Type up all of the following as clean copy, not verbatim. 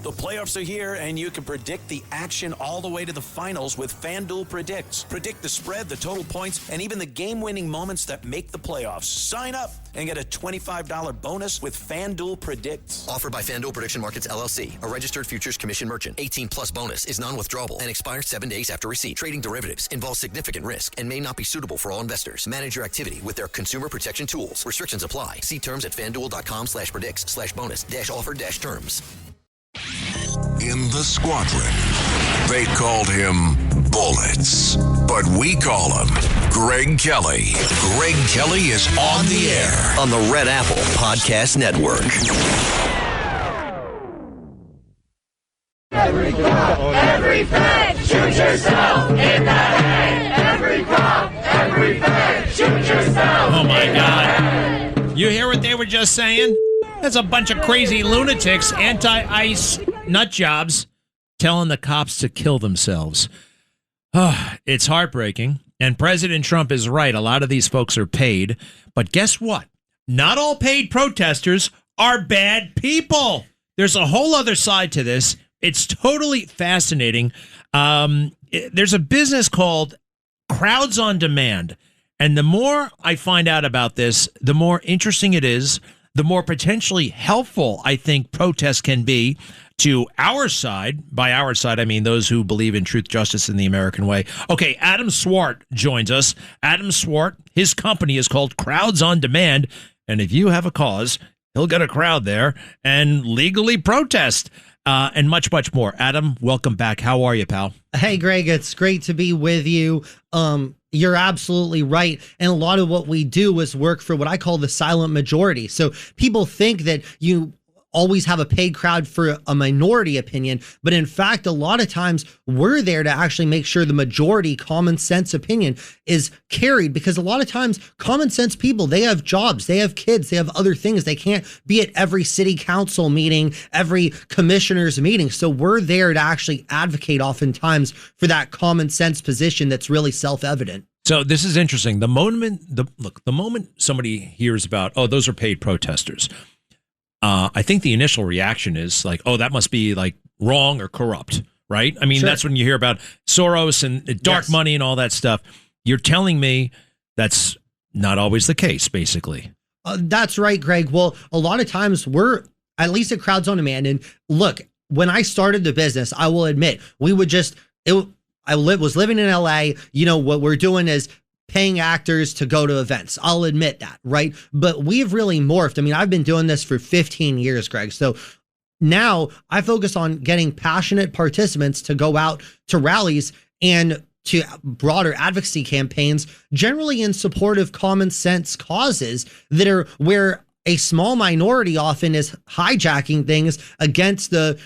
The playoffs are here, and you can predict the action all the way to the finals with FanDuel Predicts. Predict the spread, the total points, and even the game-winning moments that make the playoffs. Sign up and get a $25 bonus with FanDuel Predicts. Offered by FanDuel Prediction Markets, LLC, a registered futures commission merchant. 18 plus bonus is non-withdrawable and expires 7 days after receipt. Trading derivatives involves significant risk and may not be suitable for all investors. Manage your activity with their consumer protection tools. Restrictions apply. See terms at FanDuel.com/predicts/bonus-offer-terms. In the squadron, they called him Bullets, but we call him Greg Kelly. Greg Kelly is on the air On the Red Apple Podcast Network. Every cop, every fed, shoot yourself in the head. Every cop, every fed, shoot yourself. Oh my God. You hear what they were just saying? That's a bunch of crazy lunatics, anti-ICE nut jobs, telling the cops to kill themselves. It's heartbreaking. And President Trump is right. A lot of these folks are paid. But guess what? Not all paid protesters are bad people. There's a whole other side to this. It's totally fascinating. There's a business called Crowds on Demand. And the more I find out about this, the more interesting it is, the more potentially helpful I think protests can be to our side. By our side, I mean those who believe in truth, justice, and the American way. Okay, Adam Swart joins us. Adam Swart, his company is called Crowds on Demand. And if you have a cause, he'll get a crowd there and legally protest. And much, much more. Adam, welcome back. How are you, pal? Hey, Greg, it's great to be with you. You're absolutely right. And a lot of what we do is work for what I call the silent majority. So people think that you always have a paid crowd for a minority opinion. But in fact, a lot of times we're there to actually make sure the majority common sense opinion is carried, because a lot of times common sense people, they have jobs, they have kids, they have other things. They can't be at every city council meeting, every commissioner's meeting. So we're there to actually advocate oftentimes for that common sense position that's really self-evident. So this is interesting. The moment somebody hears about, oh, those are paid protesters, I think the initial reaction is like, oh, that must be like wrong or corrupt, right? I mean, Sure. That's when you hear about Soros and dark Yes. money and all that stuff. You're telling me that's not always the case, basically. That's right, Greg. Well, a lot of times we're, at least at Crowds on Demand, and look, when I started the business, I will admit, we would just, was living in LA. You know, what we're doing is paying actors to go to events. I'll admit that, right? But we've really morphed. I mean, I've been doing this for 15 years, Greg. So now I focus on getting passionate participants to go out to rallies and to broader advocacy campaigns, generally in support of common sense causes that are where a small minority often is hijacking things against the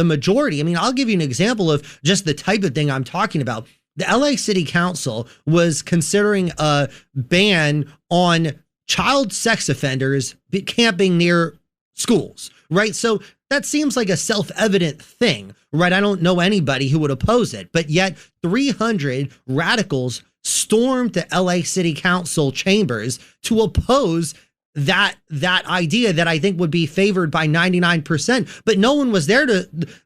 majority. I mean, I'll give you an example of just the type of thing I'm talking about. The LA City Council was considering a ban on child sex offenders camping near schools, right? So that seems like a self-evident thing, right? I don't know anybody who would oppose it, but yet 300 radicals stormed the LA City Council chambers to oppose that idea that I think would be favored by 99%, but no one was there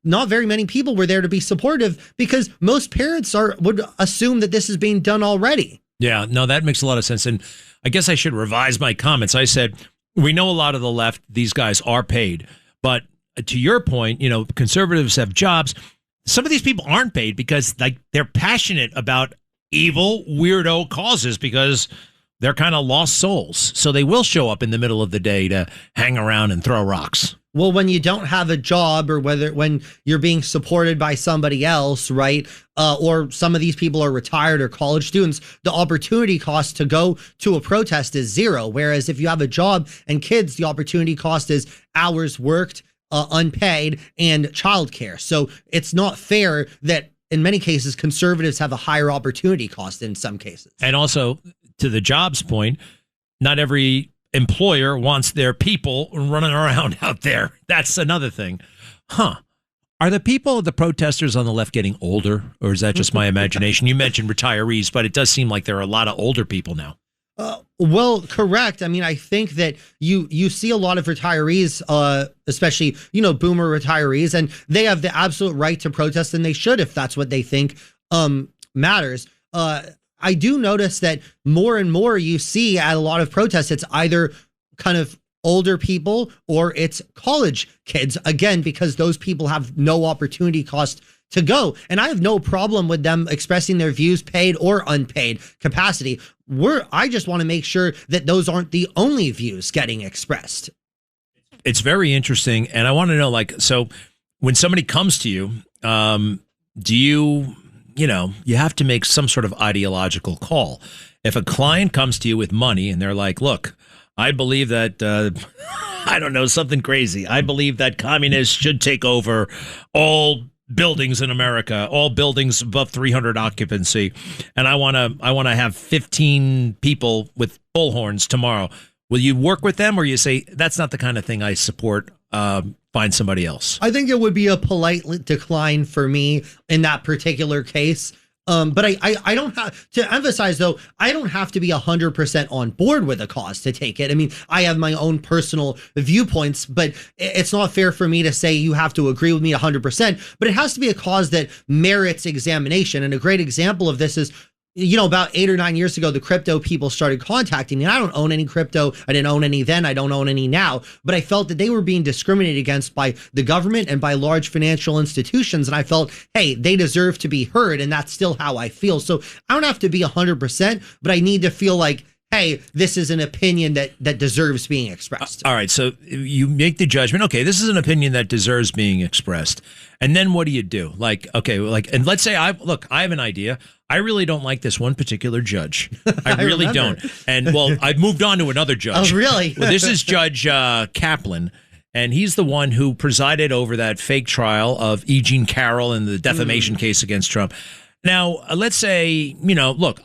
not very many people were there to be supportive, because most parents would assume that this is being done already. Yeah, no, that makes a lot of sense. And I guess I should revise my comments. I said, we know a lot of the left, these guys are paid, but to your point, you know, conservatives have jobs. Some of these people aren't paid because like they're passionate about evil, weirdo causes, because they're kind of lost souls. So they will show up in the middle of the day to hang around and throw rocks. Well, when you don't have a job, or when you're being supported by somebody else, right? Or some of these people are retired or college students, the opportunity cost to go to a protest is zero. Whereas if you have a job and kids, the opportunity cost is hours worked, unpaid, and childcare. So it's not fair that in many cases, conservatives have a higher opportunity cost in some cases. And also, to the jobs point, not every employer wants their people running around out there. That's another thing. Are the people, the protesters on the left, getting older, or is that just my imagination? You mentioned retirees, but it does seem like there are a lot of older people now. Well, correct. I mean, I think that you see a lot of retirees, especially, boomer retirees, and they have the absolute right to protest, and they should if that's what they think matters. I do notice that more and more you see at a lot of protests, it's either kind of older people or it's college kids, again, because those people have no opportunity cost to go. And I have no problem with them expressing their views, paid or unpaid capacity. I just want to make sure that those aren't the only views getting expressed. It's very interesting. And I want to know, so when somebody comes to you, do you have to make some sort of ideological call. If a client comes to you with money and they're like, look, I believe that, I don't know, something crazy. I believe that communists should take over all buildings in America, all buildings above 300 occupancy. And I want to have 15 people with bullhorns tomorrow. Will you work with them, or you say, that's not the kind of thing I support? Find somebody else. I think it would be a polite decline for me in that particular case. But I don't have to emphasize, though, I don't have to be 100% on board with a cause to take it. I mean, I have my own personal viewpoints, but it's not fair for me to say you have to agree with me 100%, but it has to be a cause that merits examination. And a great example of this is, about 8 or 9 years ago, the crypto people started contacting me. I don't own any crypto. I didn't own any then. I don't own any now. But I felt that they were being discriminated against by the government and by large financial institutions. And I felt, hey, they deserve to be heard. And that's still how I feel. So I don't have to be 100%, but I need to feel like, hey, this is an opinion that deserves being expressed. All right. So you make the judgment. Okay, this is an opinion that deserves being expressed. And then what do you do? And let's say I have an idea. I really don't like this one particular judge. I really don't. And I've moved on to another judge. Oh, really? Well, this is Judge Kaplan. And he's the one who presided over that fake trial of E. Jean Carroll and the defamation case against Trump. Now, let's say, look,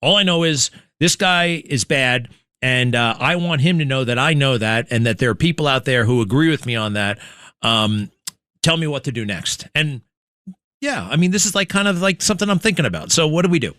all I know is this guy is bad, and I want him to know that I know that, and that there are people out there who agree with me on that. Tell me what to do next. And yeah, I mean, this is kind of something I'm thinking about. So what do we do?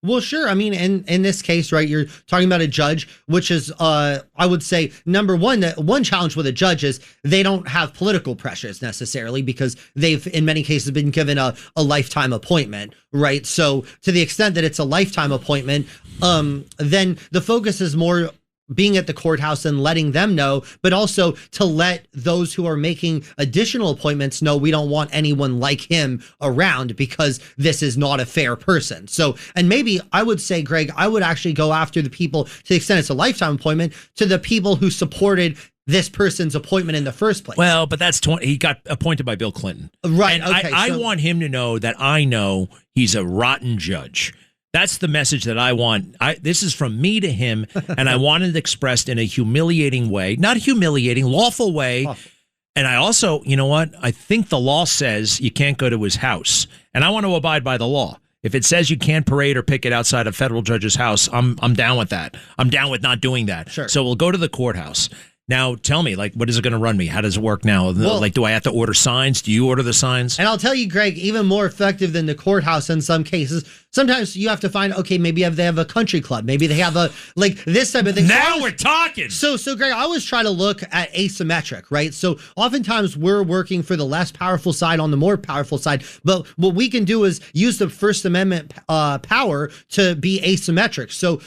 Well, sure. I mean, in this case, right, you're talking about a judge, which is, I would say, number one, one challenge with a judge is they don't have political pressures necessarily because they've, in many cases, been given a lifetime appointment, right? So to the extent that it's a lifetime appointment, then the focus is more being at the courthouse and letting them know, but also to let those who are making additional appointments know we don't want anyone like him around because this is not a fair person. So, and maybe I would say, Greg, I would actually go after the people, to the extent it's a lifetime appointment, to the people who supported this person's appointment in the first place. Well, but he got appointed by Bill Clinton. Right. And okay. I want him to know that I know he's a rotten judge. That's the message that I want. This is from me to him, and I want it expressed in a humiliating way, not humiliating, lawful way. And I also, you know what? I think the law says you can't go to his house, and I want to abide by the law. If it says you can't parade or picket outside a federal judge's house, I'm down with that. I'm down with not doing that. Sure. So we'll go to the courthouse. Now, tell me, what is it going to run me? How does it work now? Well, do I have to order signs? Do you order the signs? And I'll tell you, Greg, even more effective than the courthouse in some cases. Sometimes you have to find, okay, maybe they have a country club. Maybe they have this type of thing. Now we're talking. So Greg, I always try to look at asymmetric, right? So oftentimes we're working for the less powerful side on the more powerful side. But what we can do is use the First Amendment power to be asymmetric. So,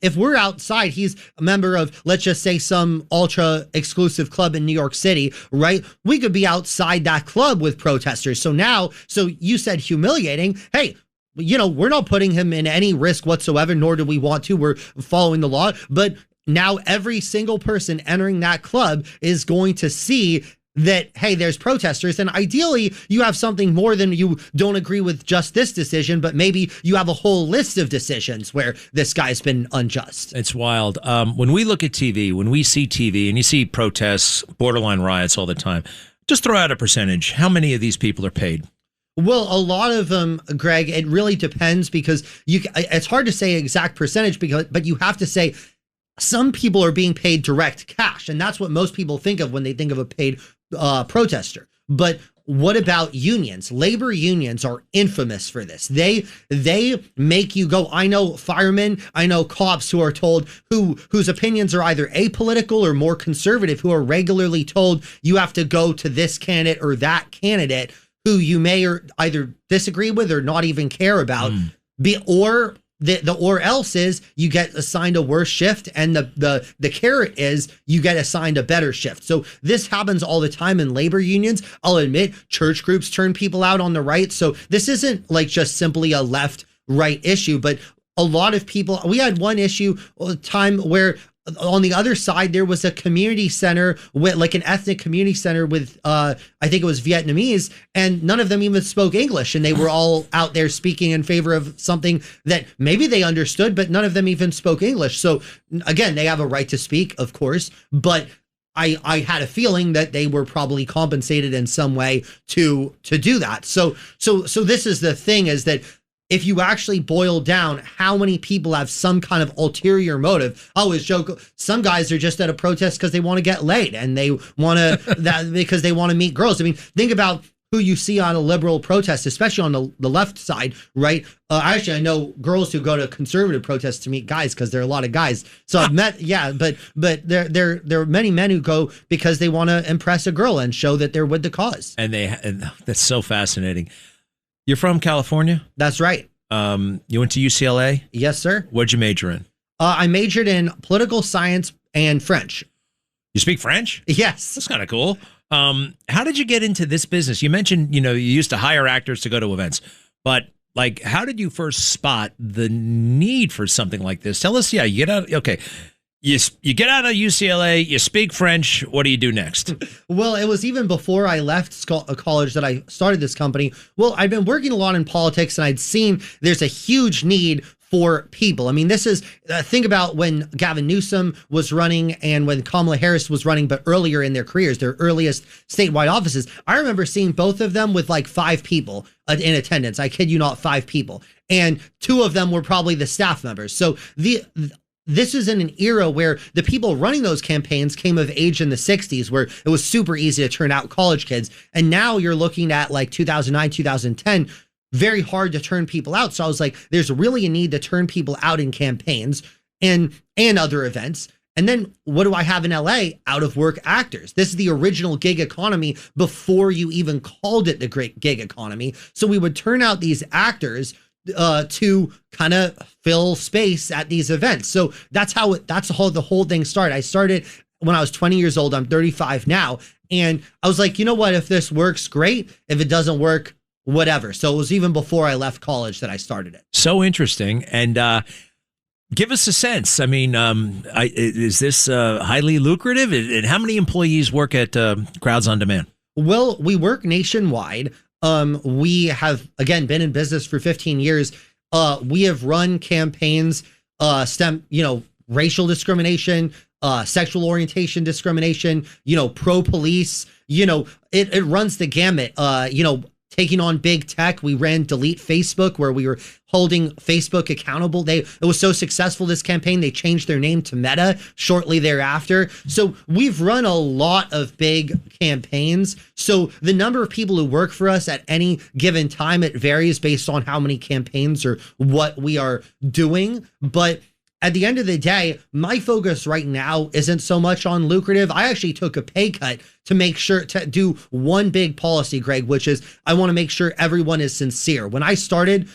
if we're outside, he's a member of, let's just say, some ultra exclusive club in New York City, right? We could be outside that club with protesters. So you said humiliating. Hey, we're not putting him in any risk whatsoever, nor do we want to. We're following the law. But now every single person entering that club is going to see that, hey, there's protesters. And ideally, you have something more than you don't agree with just this decision, but maybe you have a whole list of decisions where this guy's been unjust. It's wild. When we look at TV, when we see TV and you see protests, borderline riots all the time, just throw out a percentage. How many of these people are paid? Well, a lot of them, Greg, it really depends because it's hard to say exact percentage but you have to say some people are being paid direct cash. And that's what most people think of when they think of a paid protester. But what about unions? Labor unions are infamous for this. They make you go. I know firemen, I know cops who are told whose opinions are either apolitical or more conservative, who are regularly told you have to go to this candidate or that candidate who you may or either disagree with or not even care about. Or else is you get assigned a worse shift, and the carrot is you get assigned a better shift. So this happens all the time in labor unions. I'll admit church groups turn people out on the right. So this isn't like just simply a left-right issue, but a lot of people, we had one issue time where on the other side, there was a community center with like an ethnic community center with, I think it was Vietnamese, and none of them even spoke English. And they were all out there speaking in favor of something that maybe they understood, but none of them even spoke English. So again, they have a right to speak, of course, but I had a feeling that they were probably compensated in some way to do that. So this is the thing, is that if you actually boil down how many people have some kind of ulterior motive. I always joke, some guys are just at a protest because they want to get laid, and they want to that because they want to meet girls. I mean, think about who you see on a liberal protest, especially on the left side, right? Actually, I know girls who go to conservative protests to meet guys because there are a lot of guys. So I've met, but there are many men who go because they want to impress a girl and show that they're with the cause. And that's so fascinating. You're from California? That's right. You went to UCLA? Yes, sir. What'd you major in? I majored in political science and French. You speak French? Yes. That's kind of cool. How did you get into this business? You mentioned, you used to hire actors to go to events, but like, how did you first spot the need for something like this? Tell us, you get out. Okay. You get out of UCLA, you speak French. What do you do next? Well, it was even before I left college that I started this company. Well, I've been working a lot in politics, and I'd seen there's a huge need for people. I mean, this is, think about when Gavin Newsom was running and when Kamala Harris was running, but earlier in their careers, their earliest statewide offices. I remember seeing both of them with like 5 people in attendance. I kid you not, 5 people. And 2 of them were probably the staff members. So this is in an era where the people running those campaigns came of age in the 60s, where it was super easy to turn out college kids. And now you're looking at like 2009, 2010, very hard to turn people out. So I was like, there's really a need to turn people out in campaigns and other events. And then what do I have in LA? Out of work actors. This is the original gig economy before you even called it the great gig economy. So we would turn out these actors to kind of fill space at these events. So that's how the whole thing started. I started when I was 20 years old. I'm 35 now. And I was like, you know what? If this works, great. If it doesn't work, whatever. So it was even before I left college that I started it. So interesting. And give us a sense. I mean, is this highly lucrative? And how many employees work at Crowds on Demand? Well, we work nationwide. We have, again, been in business for 15 years. We have run campaigns, racial discrimination, sexual orientation discrimination, pro-police, it runs the gamut, taking on big tech. We ran Delete Facebook, where we were holding Facebook accountable. It was so successful, this campaign, they changed their name to Meta shortly thereafter. So we've run a lot of big campaigns. So the number of people who work for us at any given time, it varies based on how many campaigns or what we are doing. But at the end of the day, my focus right now isn't so much on lucrative. I actually took a pay cut to make sure to do one big policy, Greg, which is I want to make sure everyone is sincere. When I started,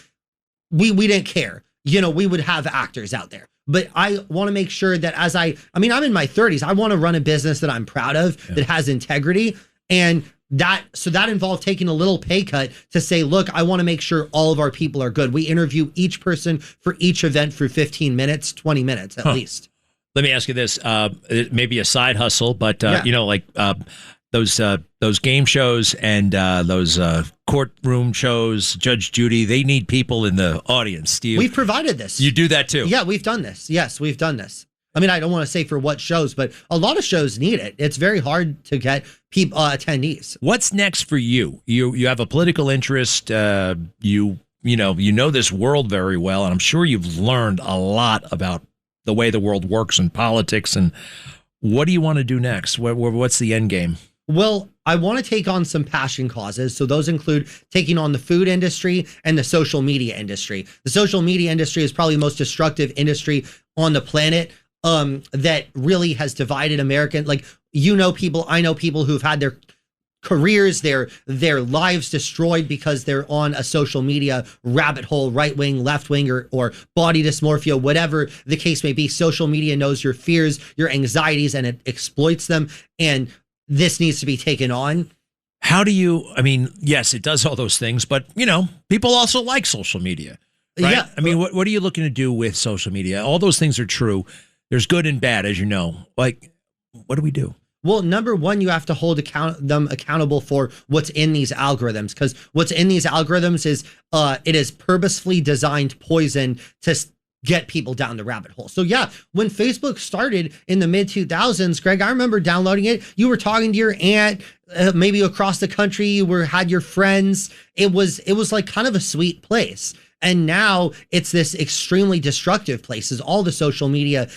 we didn't care. We would have actors out there. But I want to make sure that I'm in my 30s. I want to run a business that I'm proud of, that has integrity. And that involved taking a little pay cut to say, look, I want to make sure all of our people are good. We interview each person for each event for 15 minutes, 20 minutes at least. Let me ask you this, maybe a side hustle, but those game shows and those courtroom shows, Judge Judy, they need people in the audience. We've provided this. You do that too? Yeah, we've done this. Yes, we've done this. I mean, I don't want to say for what shows, but a lot of shows need it. It's very hard to get people attendees. What's next for you? You have a political interest. You know this world very well, and I'm sure you've learned a lot about the way the world works in politics. And what do you want to do next? What's the end game? Well, I want to take on some passion causes. So those include taking on the food industry and the social media industry. The social media industry is probably the most destructive industry on the planet, that really has divided American, like, people, I know people who've had their careers, their lives destroyed because they're on a social media rabbit hole, right wing, left wing, or body dysmorphia, whatever the case may be. Social media knows your fears, your anxieties, and it exploits them. And this needs to be taken on. How do you, I mean, yes, it does all those things, but people also like social media, right? Yeah. I mean, what are you looking to do with social media? All those things are true. There's good and bad, as you know. Like, what do we do? Well, number one, you have to hold them accountable for what's in these algorithms, because what's in these algorithms is it is purposefully designed poison to get people down the rabbit hole. So yeah, when Facebook started in the mid 2000s, Greg, I remember downloading it. You were talking to your aunt, maybe across the country. You had your friends. It was like kind of a sweet place. And now it's this extremely destructive place. Is all the social media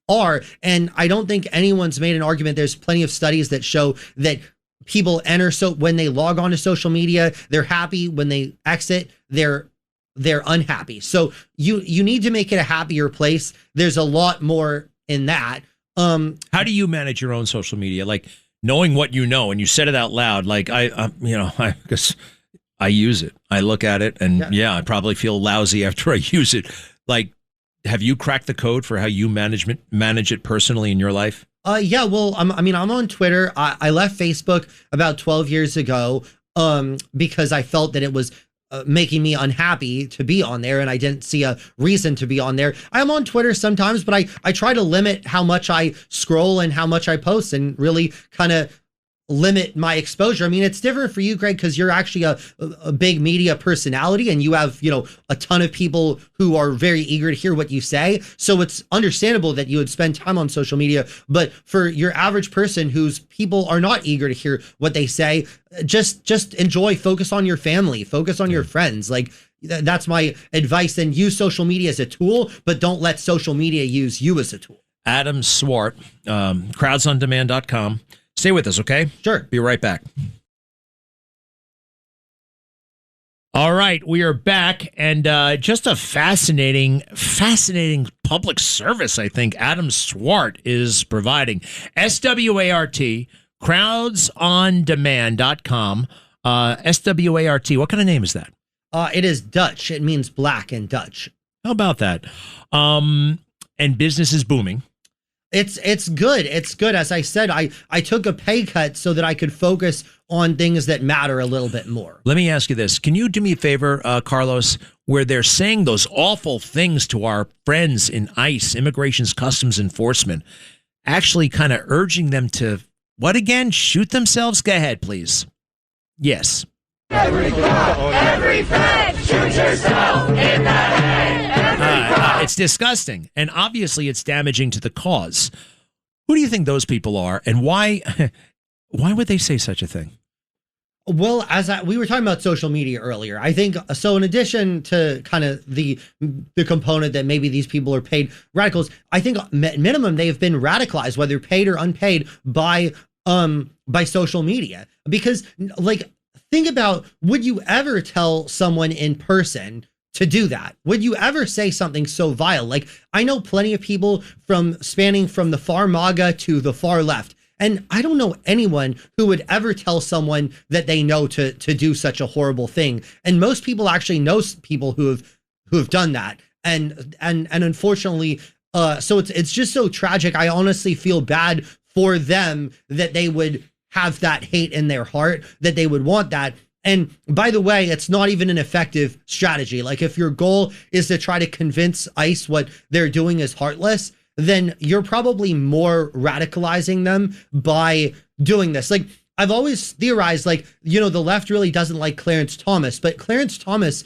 are. And I don't think anyone's made an argument. There's plenty of studies that show that people enter, so when they log on to social media, they're happy. When they exit, they're unhappy. So you need to make it a happier place. There's a lot more in that. How do you manage your own social media? Like, knowing what you know, and you said it out loud, like I guess I use it. I look at it, and I probably feel lousy after I use it. Like, have you cracked the code for how you manage it personally in your life? Yeah, well, I'm on Twitter. I left Facebook about 12 years ago because I felt that it was making me unhappy to be on there, and I didn't see a reason to be on there. I'm on Twitter sometimes, but I try to limit how much I scroll and how much I post, and really kind of limit my exposure. I mean, it's different for you, Greg, because you're actually a big media personality, and you have, a ton of people who are very eager to hear what you say. So it's understandable that you would spend time on social media. But for your average person whose people are not eager to hear what they say, just enjoy, focus on your family, focus on your friends. Like, that's my advice. And use social media as a tool, but don't let social media use you as a tool. Adam Swart, crowdsondemand.com. Stay with us, okay? Sure. Be right back. All right, we are back, and just a fascinating public service, I think, Adam Swart is providing. SWART, crowdsondemand.com. SWART, what kind of name is that? It is Dutch. It means black in Dutch. How about that? And business is booming. It's good. It's good. As I said, I took a pay cut so that I could focus on things that matter a little bit more. Let me ask you this. Can you do me a favor, Carlos, where they're saying those awful things to our friends in ICE, Immigration's Customs Enforcement, actually kind of urging them to, what again? Shoot themselves? Go ahead, please. Yes. Every cop, every fed, shoot yourself in the head. It's disgusting, and obviously it's damaging to the cause. Who do you think those people are, and why would they say such a thing? Well, we were talking about social media earlier, I think, so in addition to kind of the component that maybe these people are paid radicals, I think at minimum they've been radicalized, whether paid or unpaid, by social media. Because, like, think about, would you ever tell someone in person to do that? Would you ever say something so vile? Like, I know plenty of people spanning from the far MAGA to the far left, and I don't know anyone who would ever tell someone that they know to do such a horrible thing. And most people actually know people who have done that. And unfortunately, so it's just so tragic. I honestly feel bad for them that they would have that hate in their heart, that they would want that. And by the way, it's not even an effective strategy. Like, if your goal is to try to convince ICE what they're doing is heartless, then you're probably more radicalizing them by doing this. Like, I've always theorized, like, the left really doesn't like Clarence Thomas, but Clarence Thomas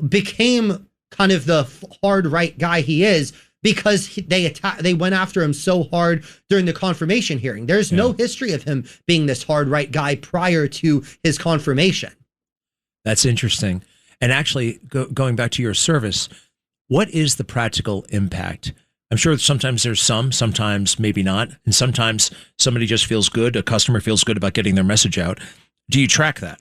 became kind of the hard right guy he is because they went after him so hard during the confirmation hearing. There's no history of him being this hard right guy prior to his confirmation. That's interesting. And actually, going back to your service, what is the practical impact I'm sure sometimes there's sometimes maybe not. And sometimes somebody just feels good. A customer feels good about getting their message out. Do you track that?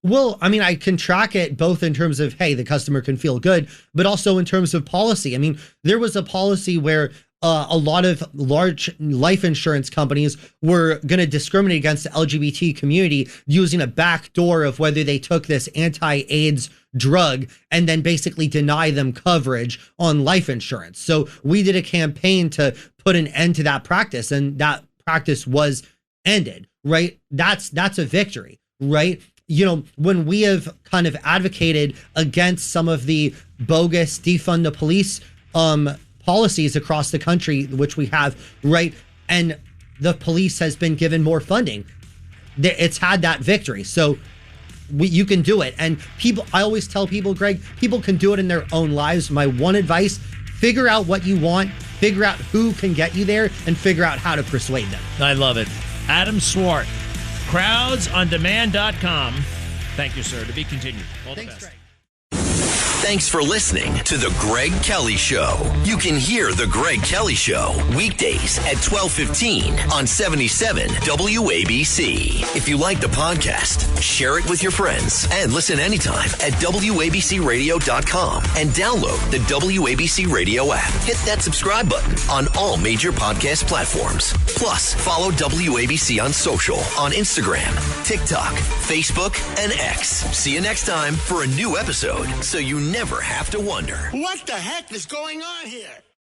Well, I mean, I can track it both in terms of, hey, the customer can feel good, but also in terms of policy. I mean, there was a policy where a lot of large life insurance companies were going to discriminate against the LGBT community using a back door of whether they took this anti-AIDS drug and then basically deny them coverage on life insurance. So we did a campaign to put an end to that practice, and that practice was ended, right? That's a victory, right? You know, when we have kind of advocated against some of the bogus defund the police policies across the country, which we have, right? And the police has been given more funding. It's had that victory. So you can do it. And people, I always tell people, Greg, people can do it in their own lives. My one advice, figure out what you want, figure out who can get you there, and figure out how to persuade them. I love it. Adam Swart, crowdsondemand.com. Thank you, sir. To be continued. All the best. Greg. Thanks for listening to The Greg Kelly Show. You can hear The Greg Kelly Show weekdays at 12:15 on 77 WABC. If you like the podcast, share it with your friends and listen anytime at WABCRadio.com and download the WABC Radio app. Hit that subscribe button on all major podcast platforms. Plus, follow WABC on social on Instagram, TikTok, Facebook, and X. See you next time for a new episode so you never have to wonder. What the heck is going on here?